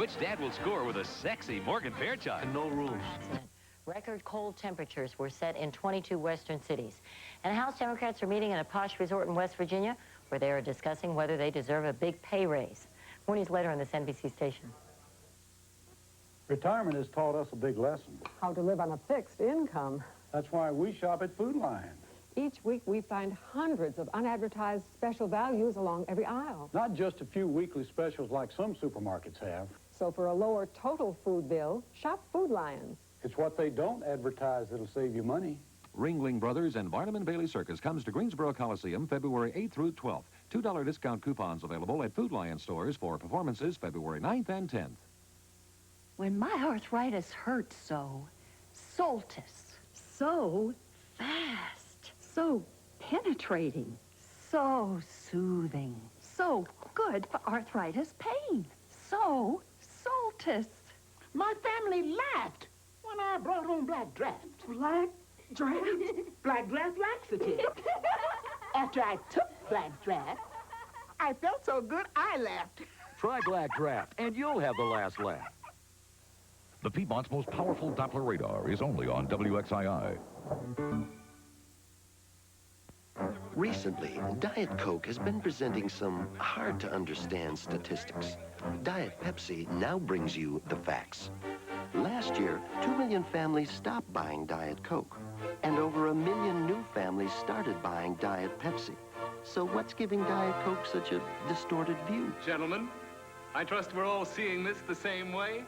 Which dad will score with a sexy Morgan Fairchild? And no rules. Record cold temperatures were set in 22 western cities. And House Democrats are meeting at a posh resort in West Virginia where they are discussing whether they deserve a big pay raise. More news later on this NBC station. Retirement has taught us a big lesson. How to live on a fixed income. That's why we shop at Food Lion. Each week we find hundreds of unadvertised special values along every aisle. Not just a few weekly specials like some supermarkets have. So for a lower total food bill, shop Food Lion. It's what they don't advertise that'll save you money. Ringling Brothers and Barnum and Bailey Circus comes to Greensboro Coliseum February 8th through 12th. $2 discount coupons available at Food Lion stores for performances February 9th and 10th. When my arthritis hurts so, Soltis. So fast. So penetrating. So soothing. So good for arthritis pain. So Soltis. My family laughed when I brought home Black Draft. Black draft? Black Draft laxative. After I took Black Draft, I felt so good I laughed. Try Black Draft, and you'll have the last laugh. The Piedmont's most powerful Doppler radar is only on WXII. Recently, Diet Coke has been presenting some hard-to-understand statistics. Diet Pepsi now brings you the facts. Last year, 2 million families stopped buying Diet Coke, and over 1 million new families started buying Diet Pepsi. So what's giving Diet Coke such a distorted view? Gentlemen, I trust we're all seeing this the same way.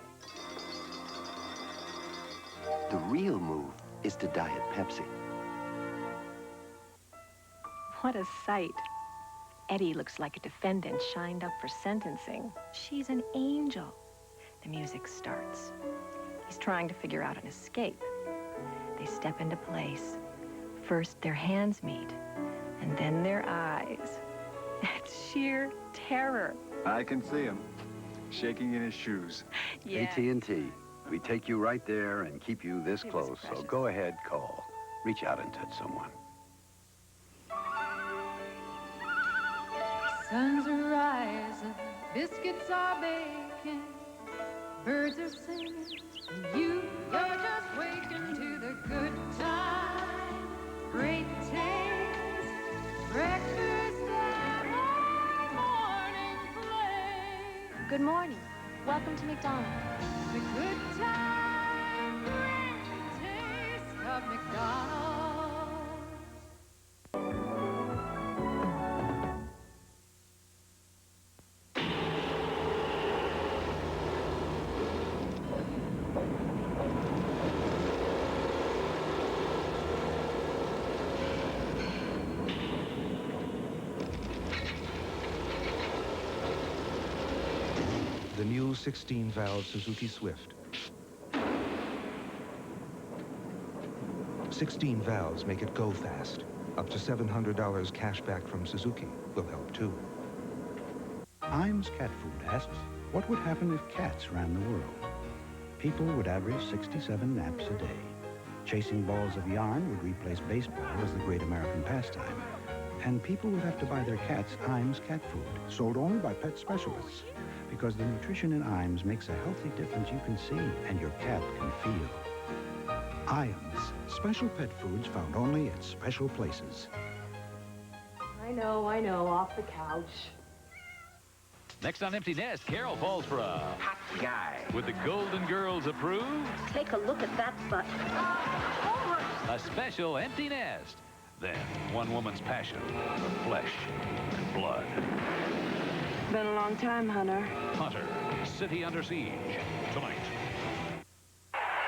The real move is to Diet Pepsi. What a sight. Eddie looks like a defendant shined up for sentencing. She's an angel. The music starts. He's trying to figure out an escape. They step into place. First, their hands meet, and then their eyes. It's sheer terror. I can see him, shaking in his shoes. Yeah. AT&T. We take you right there and keep you this close, so go ahead, call. Reach out and touch someone. Sun's are rising, biscuits are baking, birds are singing, and you're just waking to the good time. Great taste, breakfast and morning play. Good morning. Welcome to McDonald's. The good time, great taste of McDonald's. The new 16-valve Suzuki Swift. 16 valves make it go fast. Up to $700 cash back from Suzuki will help too. Iams Cat Food asks, what would happen if cats ran the world? People would average 67 naps a day. Chasing balls of yarn would replace baseball as the great American pastime. And people would have to buy their cats Iams Cat Food, sold only by pet specialists. Because the nutrition in Iams makes a healthy difference you can see and your cat can feel. Iams, special pet foods found only at special places. I know, off the couch. Next on Empty Nest, Carol falls for a hot guy. Would the Golden Girls approve? Take a look at that butt. A special Empty Nest. Then, one woman's passion for flesh and blood. Been a long time, Hunter. Hunter, City Under Siege, tonight.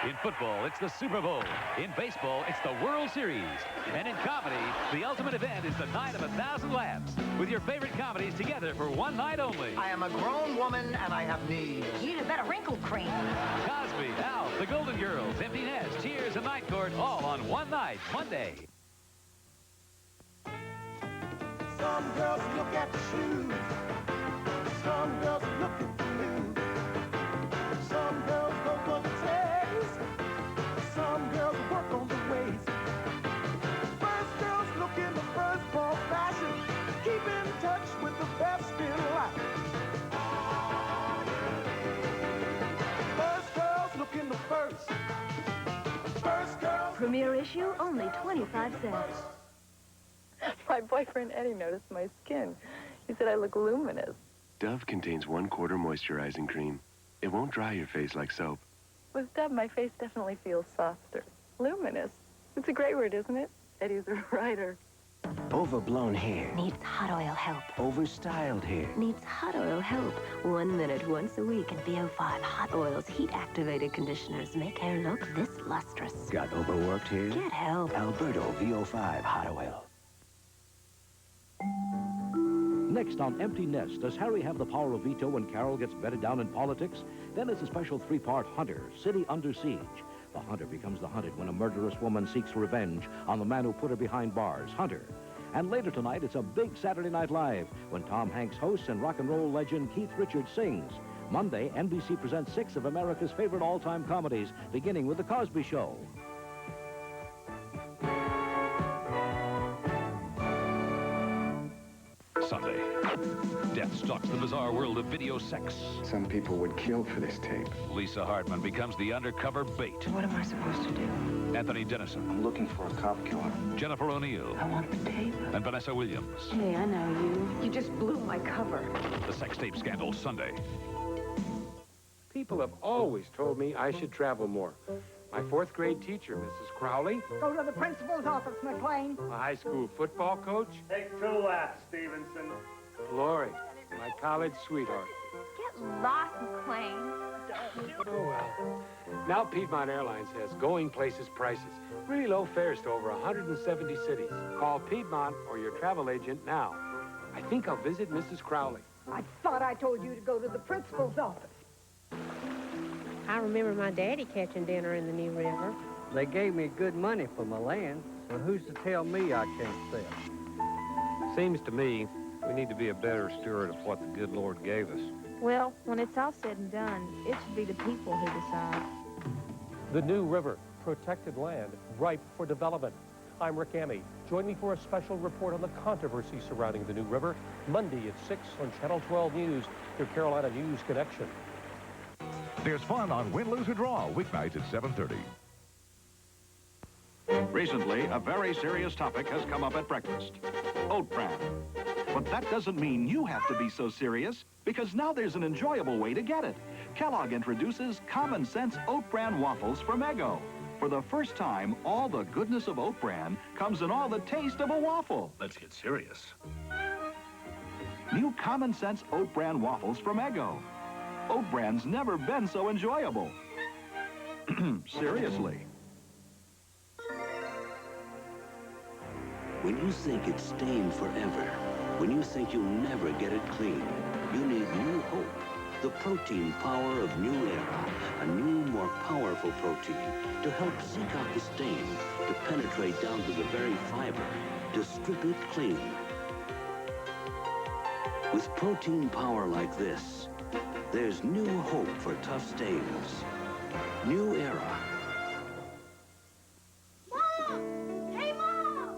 In football, it's the Super Bowl. In baseball, it's the World Series. And in comedy, the ultimate event is the night of 1,000 laughs. With your favorite comedies together for one night only. I am a grown woman and I have knees. You need a better wrinkle cream. Cosby, Alf, The Golden Girls, Empty Nest, Cheers, and Night Court, all on one night, Monday. Some girls look at the shoes. Some girls look at the news. Some girls go for the taste. Some girls work on the waist. First girls look in the first ball fashion. Keep in touch with the best in life. Premier issue, only 25 cents. My boyfriend Eddie noticed my skin. He said I look luminous. Dove contains 1/4 moisturizing cream. It won't dry your face like soap. With Dove, my face definitely feels softer. Luminous. It's a great word, isn't it? Eddie's a writer. Overblown hair. Needs hot oil help. Overstyled hair. Needs hot oil help. 1 minute, once a week, and VO5 Hot Oil's heat-activated conditioners make hair look this lustrous. Got overworked hair? Get help. Alberto VO5 Hot Oil. Next on Empty Nest, does Harry have the power of veto when Carol gets bedded down in politics? Then it's a special 3-part Hunter, City Under Siege. The hunter becomes the hunted when a murderous woman seeks revenge on the man who put her behind bars, Hunter. And later tonight, it's a big Saturday Night Live when Tom Hanks hosts and rock and roll legend Keith Richards sings. Monday, NBC presents 6 of America's favorite all-time comedies, beginning with The Cosby Show. Sunday, death stalks the bizarre world of video sex. Some people would kill for this tape. Lisa Hartman becomes the undercover bait. What am I supposed to do? Anthony Dennison. I'm looking for a cop killer. Jennifer O'Neill. I want the tape. And Vanessa Williams. Hey, I know you. You just blew my cover. The sex tape scandal, Sunday. People have always told me I should travel more. My 4th grade teacher, Mrs. Crowley, Go to the principal's office, McLean. my high school football coach, Take 2 laps, Stevenson. Lori, my college sweetheart. Get lost, McLean. Oh, well. Now Piedmont Airlines has going places prices. Really low fares to over 170 cities. Call Piedmont or your travel agent now. I think I'll visit Mrs. Crowley. I thought I told you to go to the principal's office. I remember my daddy catching dinner in the New River. They gave me good money for my land, so who's to tell me I can't sell? Seems to me we need to be a better steward of what the good Lord gave us. Well, when it's all said and done, it should be the people who decide. The New River, protected land, ripe for development. I'm Rick Ammey. Join me for a special report on the controversy surrounding the New River, Monday at 6 on Channel 12 News, your Carolina News Connection. There's fun on Win, Lose, or Draw, weeknights at 7:30. Recently, a very serious topic has come up at breakfast. Oat bran. But that doesn't mean you have to be so serious, because now there's an enjoyable way to get it. Kellogg introduces Common Sense Oat Bran Waffles from Eggo. For the first time, all the goodness of oat bran comes in all the taste of a waffle. Let's get serious. New Common Sense Oat Bran Waffles from Eggo. Oat bran's never been so enjoyable. Seriously. When you think it's stained forever, when you think you'll never get it clean, you need New Hope, the protein power of New Era, a new, more powerful protein to help seek out the stain, to penetrate down to the very fiber, to strip it clean. With protein power like this, there's new hope for tough stains. New Era. Mom! Hey, Mom!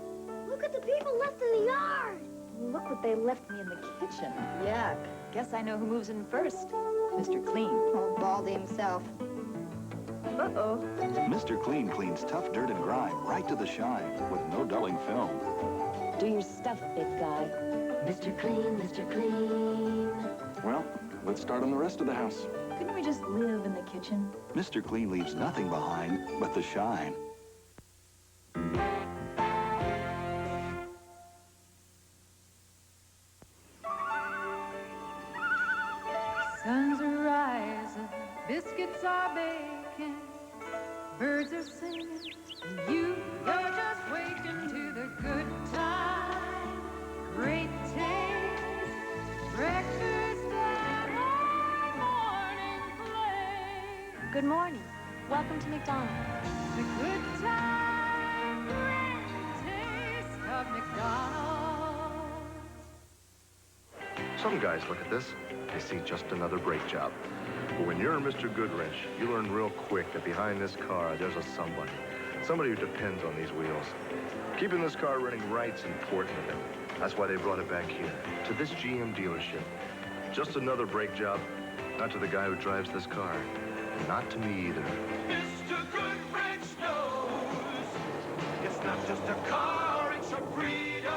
Look at the people left in the yard. Look what they left me in the kitchen. Yuck. Guess I know who moves in first. Mr. Clean. Oh, Baldy himself. Uh-oh. Mr. Clean cleans tough dirt and grime right to the shine with no dulling film. Do your stuff, big guy. Mr. Clean, Mr. Clean. Well, let's start on the rest of the house. Couldn't we just live in the kitchen? Mr. Clean leaves nothing behind but the shine. Sun's are rising, biscuits are baking, birds are singing, and you're just waking to the good time. Great taste, breakfast and all morning play. Good morning. Welcome to McDonald's. The good time, great taste of McDonald's. Some guys look at this, they see just another brake job. But when you're Mr. Goodwrench, you learn real quick that behind this car, there's a somebody. Somebody who depends on these wheels. Keeping this car running right's important to them. That's why they brought it back here, to this GM dealership. Just another brake job, not to the guy who drives this car. Not to me either. Mr. Goodwrench knows not just a car, it's a freedom.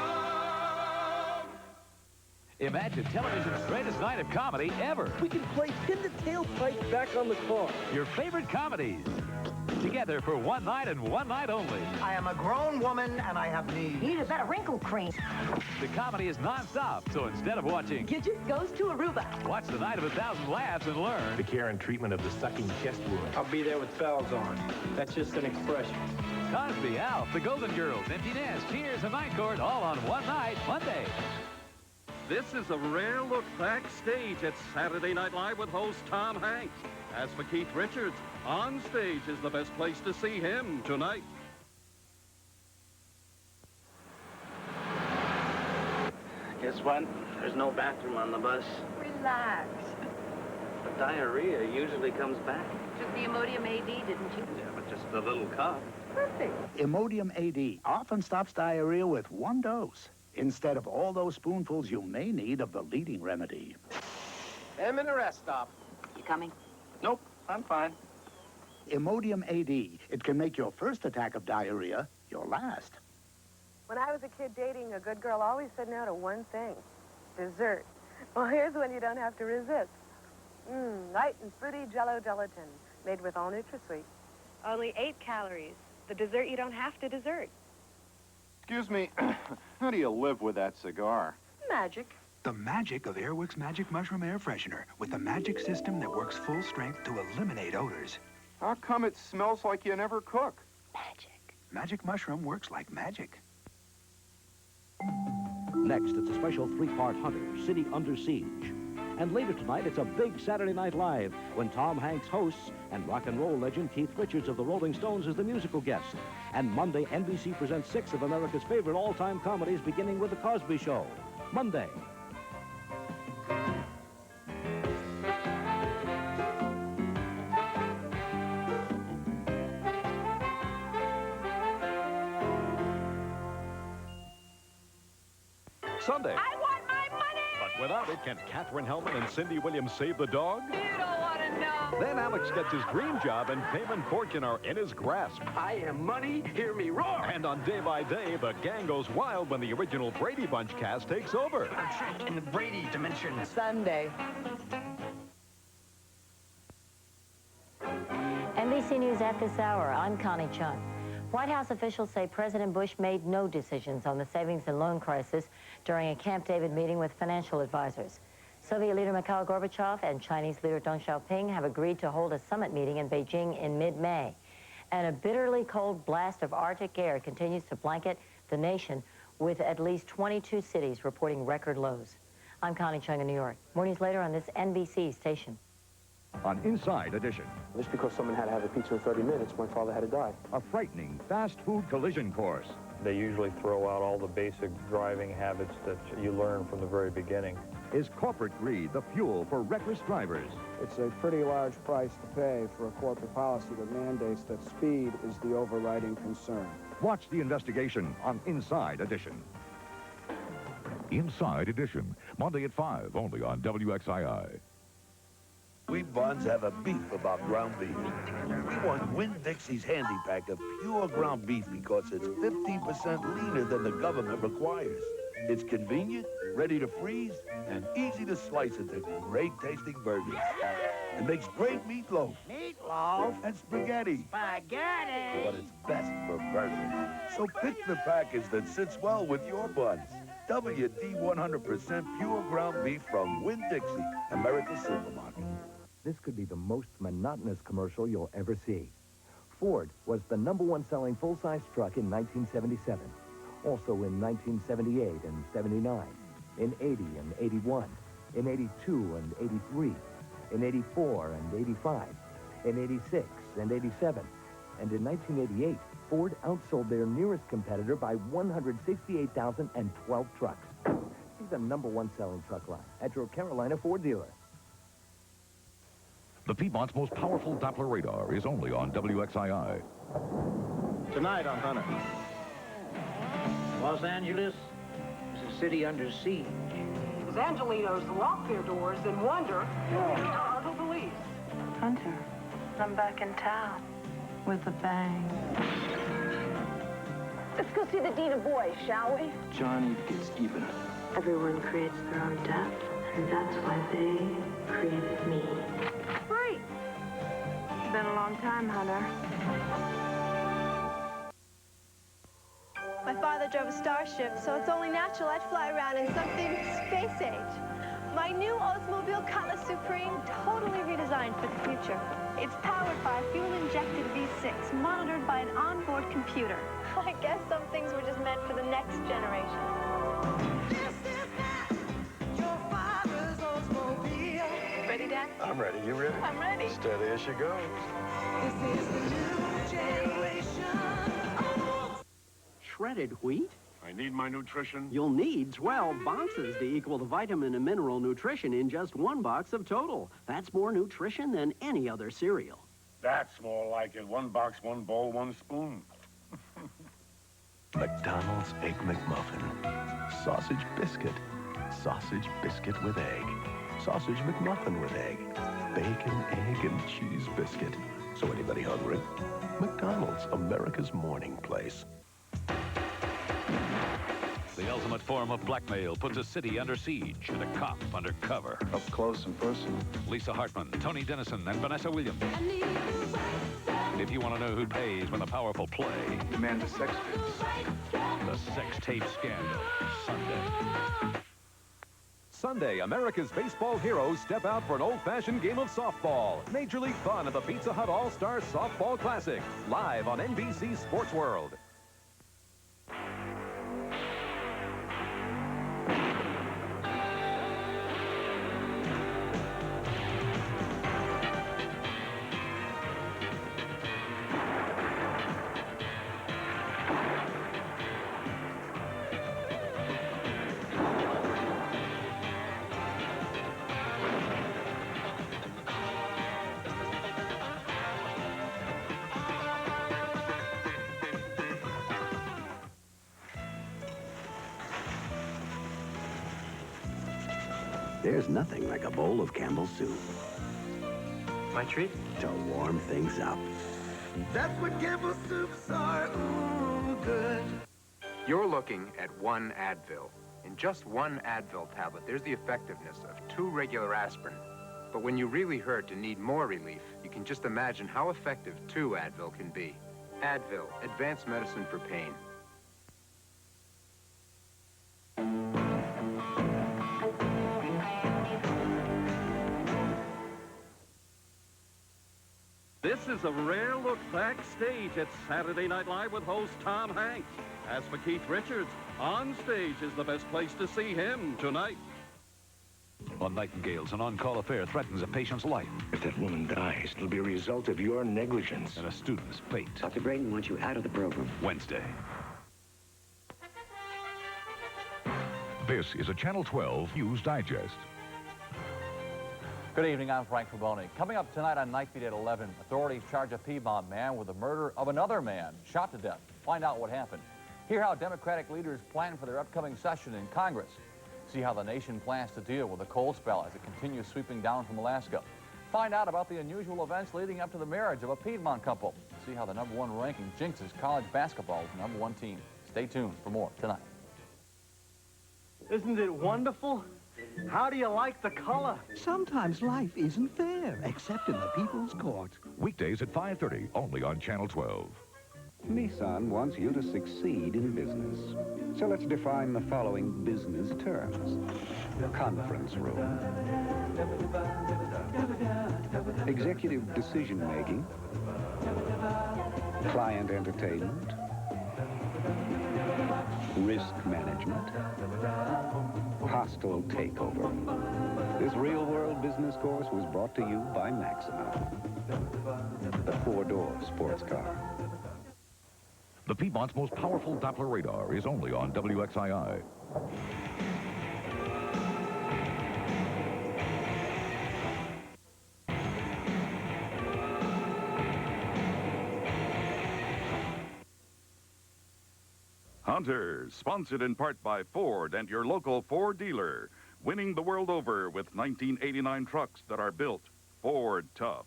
Imagine television's greatest night of comedy ever. We can play Pin the Tailpipe back on the car. Your favorite comedies. Together for one night and one night only. I am a grown woman and I have needs. You need a better wrinkle cream. The comedy is non-stop, so instead of watching Gidget Goes to Aruba, watch The Night of 1,000 Laughs and learn The care and treatment of the sucking chest wound. I'll be there with bells on. That's just an expression. Cosby, Alf, The Golden Girls, Empty Nest, Cheers, and Night Court all on one night, Monday. This is a rare look backstage at Saturday Night Live with host Tom Hanks. As for Keith Richards, on stage is the best place to see him tonight. Guess what? There's no bathroom on the bus. relax. The diarrhea usually comes back. Took the Imodium AD, didn't you? Yeah, but just a little cough. Perfect. Imodium AD often stops diarrhea with one dose, instead of all those spoonfuls you may need of the leading remedy. I'm in a rest stop. You coming? Nope, I'm fine. Imodium AD. It can make your first attack of diarrhea your last. When I was a kid dating, a good girl always said no to one thing, dessert. Well, here's one you don't have to resist. Light and fruity Jell-O gelatin, made with all NutraSweet. Only 8 calories. The dessert you don't have to dessert. Excuse me, how do you live with that cigar? Magic. The magic of Airwick's Magic Mushroom Air Freshener with a magic system that works full strength to eliminate odors. How come it smells like you never cook? Magic Mushroom works like magic. Next, it's a special 3-part Hunter, City Under Siege. And later tonight, it's a big Saturday Night Live when Tom Hanks hosts and rock and roll legend Keith Richards of the Rolling Stones is the musical guest. And Monday, NBC presents 6 of America's favorite all-time comedies, beginning with The Cosby Show. Monday. Sunday. I want my money! But without it, can Katherine Hellman and Cindy Williams save the dog? You don't want to know. Then Alex gets his dream job and fame and fortune are in his grasp. I am money, hear me roar! And on Day by Day, the gang goes wild when the original Brady Bunch cast takes over. I'm trapped in the Brady dimension. Sunday. NBC News at this hour. I'm Connie Chung. White House officials say President Bush made no decisions on the savings and loan crisis during a Camp David meeting with financial advisors. Soviet leader Mikhail Gorbachev and Chinese leader Deng Xiaoping have agreed to hold a summit meeting in Beijing in mid-May. And a bitterly cold blast of Arctic air continues to blanket the nation, with at least 22 cities reporting record lows. I'm Connie Chung in New York. More news later on this NBC station. On Inside Edition. Just because someone had to have a pizza in 30 minutes, my father had to die. A frightening fast food collision course. They usually throw out all the basic driving habits that you learn from the very beginning. Is corporate greed the fuel for reckless drivers? It's a pretty large price to pay for a corporate policy that mandates that speed is the overriding concern. Watch the investigation on Inside Edition. Inside Edition, Monday at 5, only on WXII. We Buns have a beef about ground beef. We want Winn-Dixie's handy pack of pure ground beef because it's 15% leaner than the government requires. It's convenient, ready to freeze, and easy to slice into great-tasting burgers. It makes great meatloaf. Meatloaf? And spaghetti. Spaghetti! But it's best for burgers. So pick the package that sits well with your buns. WD 100% pure ground beef from Winn-Dixie, America's supermarket. This could be the most monotonous commercial you'll ever see. Ford was the #1 selling full-size truck in 1977. Also in 1978 and 79, in 80 and 81, in 82 and 83, in 84 and 85, in 86 and 87. And in 1988, Ford outsold their nearest competitor by 168,012 trucks. See the #1 selling truck line at your Carolina Ford dealer. The Piedmont's most powerful Doppler radar is only on WXII. Tonight on Hunter. Los Angeles is a city under siege. As Angelinos lock their doors in wonder, are the police. Hunter, I'm back in town with a bang. Let's go see the Dean of Boys, shall we? Johnny gets even. Everyone creates their own death, and that's why they created me. Great. It's been a long time, Hunter. My father drove a starship, so it's only natural I'd fly around in something space age. My new Oldsmobile Cutlass Supreme, totally redesigned for the future. It's powered by a fuel-injected V6, monitored by an onboard computer. I guess some things were just meant for the next generation. Ready, Dad? I'm ready. You ready? I'm ready. Steady as she goes. This is the new generation. Shredded wheat? I need my nutrition. You'll need 12 boxes to equal the vitamin and mineral nutrition in just one box of Total. That's more nutrition than any other cereal. That's more like it. One box, one bowl, one spoon. McDonald's Egg McMuffin. Sausage biscuit. Sausage biscuit with egg. Sausage McMuffin with egg. Bacon, egg, and cheese biscuit. So anybody hungry? McDonald's, America's morning place. The ultimate form of blackmail puts a city under siege and a cop under cover. Up close and personal. Lisa Hartman, Tony Dennison, and Vanessa Williams. If you want to know who pays when the powerful play. Demand the sex tapes. The sex tape scandal. Sunday. Sunday, America's baseball heroes step out for an old-fashioned game of softball. Major League Fun at the Pizza Hut All-Star Softball Classic. Live on NBC Sports World. There's nothing like a bowl of Campbell's soup. My treat? To warm things up. That's what Campbell's soups are. Ooh, good. You're looking at one Advil. In just one Advil tablet, there's the effectiveness of 2 regular aspirin. But when you really hurt and need more relief, you can just imagine how effective 2 Advil can be. Advil, advanced medicine for pain. This is a rare look backstage at Saturday Night Live with host Tom Hanks. As for Keith Richards, on stage is the best place to see him tonight. On Nightingales, an on-call affair threatens a patient's life. If that woman dies, it'll be a result of your negligence. And a student's fate. Dr. Braden wants you out of the program. Wednesday. This is a Channel 12 News Digest. Good evening, I'm Frank Faboni. Coming up tonight on Night Beat at 11, authorities charge a Piedmont man with the murder of another man, shot to death. Find out what happened. Hear how Democratic leaders plan for their upcoming session in Congress. See how the nation plans to deal with the cold spell as it continues sweeping down from Alaska. Find out about the unusual events leading up to the marriage of a Piedmont couple. See how the #1 ranking jinxes college basketball's #1 team. Stay tuned for more tonight. Isn't it wonderful? How do you like the color? Sometimes life isn't fair, except in the People's Court. Weekdays at 5:30, only on Channel 12. Nissan wants you to succeed in business. So let's define the following business terms. Conference room. Executive decision-making. Client entertainment. Risk management. Hostile takeover. This real-world business course was brought to you by Maxima, the 4-door sports car. The Piedmont's most powerful Doppler radar is only on WXII. Hunters, sponsored in part by Ford and your local Ford dealer, winning the world over with 1989 trucks that are built Ford tough.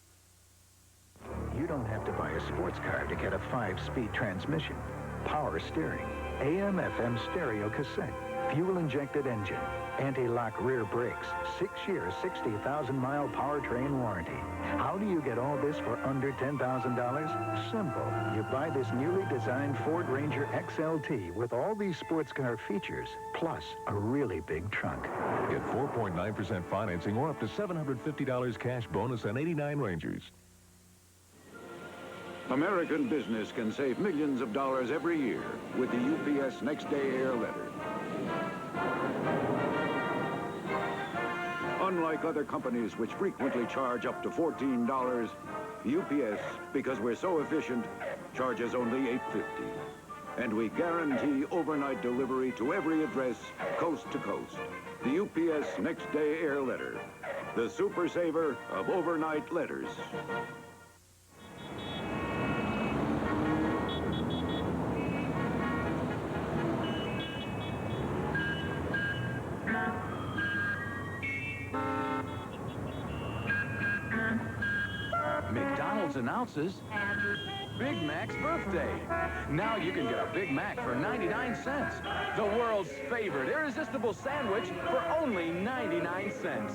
You don't have to buy a sports car to get a 5-speed transmission. power steering, AM/FM stereo cassette, fuel-injected engine, anti-lock rear brakes, 6 years, 60,000-mile powertrain warranty. How do you get all this for under $10,000? Simple. You buy this newly designed Ford Ranger XLT with all these sports car features, plus a really big trunk. Get 4.9% financing or up to $750 cash bonus on 89 Rangers. American business can save millions of dollars every year with the UPS Next Day Air Letter. Unlike other companies which frequently charge up to $14, UPS, because we're so efficient, charges only $8.50. And we guarantee overnight delivery to every address, coast to coast. The UPS Next Day Air Letter, the super saver of overnight letters. McDonald's announces Big Mac's birthday. Now you can get a Big Mac for 99 cents. The world's favorite irresistible sandwich for only 99 cents.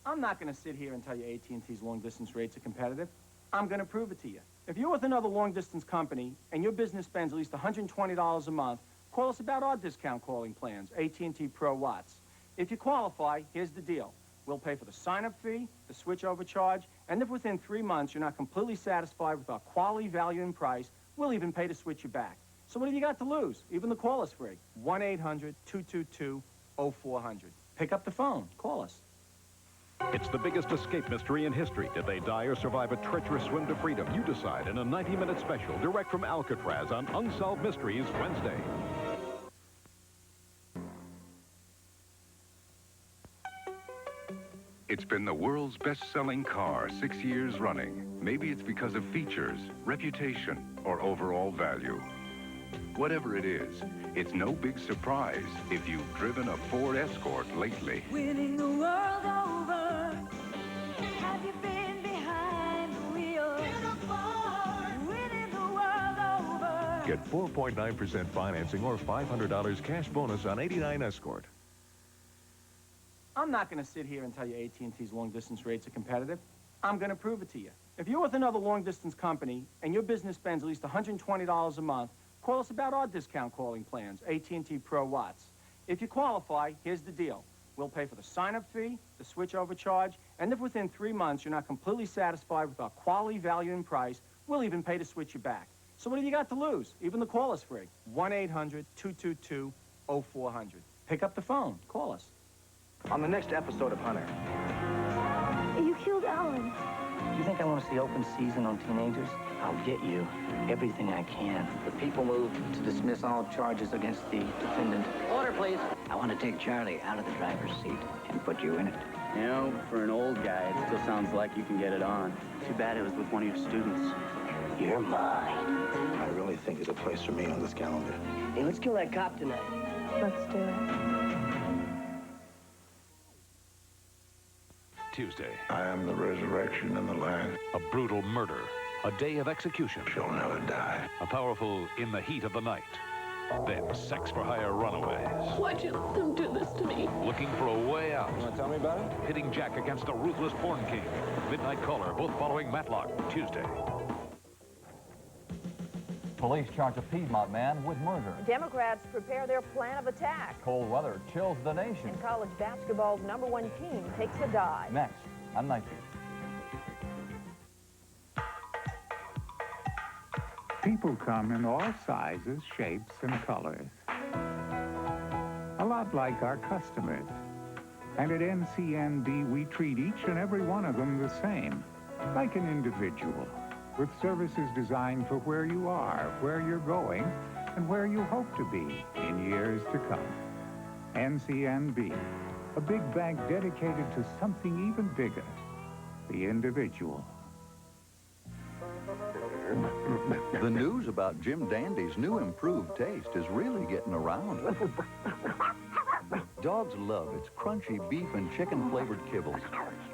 I'm not going to sit here and tell you AT&T's long-distance rates are competitive. I'm going to prove it to you. If you're with another long-distance company and your business spends at least $120 a month, call us about our discount calling plans, AT&T Pro Watts. If you qualify, here's the deal. We'll pay for the sign-up fee, the switch-over charge, and if within 3 months you're not completely satisfied with our quality, value, and price, we'll even pay to switch you back. So what have you got to lose? Even the call is free. 1-800-222-0400. Pick up the phone. Call us. It's the biggest escape mystery in history. Did they die or survive a treacherous swim to freedom? You decide in a 90-minute special direct from Alcatraz on Unsolved Mysteries Wednesday. It's been the world's best-selling car 6 years running. Maybe it's because of features, reputation, or overall value. Whatever it is, it's no big surprise if you've driven a Ford Escort lately. Winning the world over. Have you been behind the wheel? Winning the world over. Get 4.9% financing or $500 cash bonus on 89 Escort. I'm not going to sit here and tell you AT&T's long-distance rates are competitive. I'm going to prove it to you. If you're with another long-distance company and your business spends at least $120 a month, call us about our discount calling plans, AT&T Pro Watts. If you qualify, here's the deal. We'll pay for the sign-up fee, the switch-over charge, and if within 3 months you're not completely satisfied with our quality, value, and price, we'll even pay to switch you back. So what have you got to lose? Even the call is free. 1-800-222-0400. Pick up the phone. Call us. On the next episode of Hunter. You killed Alan. You think I want to see open season on teenagers? I'll get you everything I can. The people moved to dismiss all charges against the defendant. Order, please. I want to take Charlie out of the driver's seat and put you in it. You know, for an old guy, it still sounds like you can get it on. Too bad it was with one of your students. You're mine. I really think there's a place for me on this calendar. Hey, let's kill that cop tonight. Let's do it. Tuesday. I am the resurrection and the life. A brutal murder. A day of execution. She'll never die. A powerful in the heat of the night. Then sex-for-hire runaways. Why'd you let them do this to me? Looking for a way out. You want to tell me about it? Pitting Jack against a ruthless porn king. Midnight Caller, both following Matlock. Tuesday. Police charge a Piedmont man with murder. Democrats prepare their plan of attack. Cold weather chills the nation. And college basketball's #1 team takes a dive. Next, on Night Beat. People come in all sizes, shapes, and colors. A lot like our customers. And at NCNB, we treat each and every one of them the same, like an individual, with services designed for where you are, where you're going, and where you hope to be in years to come. NCNB, a big bank dedicated to something even bigger, the individual. The news about Jim Dandy's new improved taste is really getting around. Dogs love its crunchy beef and chicken flavored kibbles.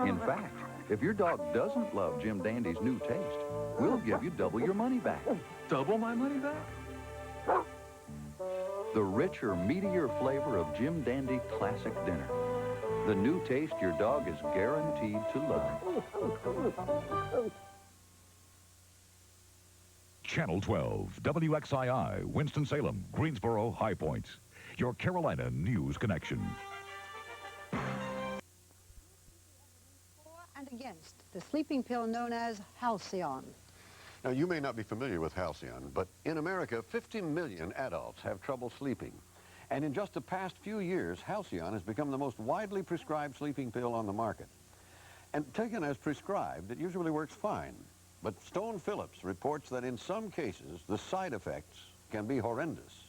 In fact, if your dog doesn't love Jim Dandy's new taste, we'll give you double your money back. Double my money back? The richer, meatier flavor of Jim Dandy Classic Dinner. The new taste your dog is guaranteed to love. Channel 12, WXII, Winston-Salem, Greensboro, High Points. Your Carolina News Connection. And against the sleeping pill known as Halcyon. Now, you may not be familiar with Halcyon, but in America, 50 million adults have trouble sleeping. And in just the past few years, Halcyon has become the most widely prescribed sleeping pill on the market. And taken as prescribed, it usually works fine. But Stone Phillips reports that in some cases, the side effects can be horrendous.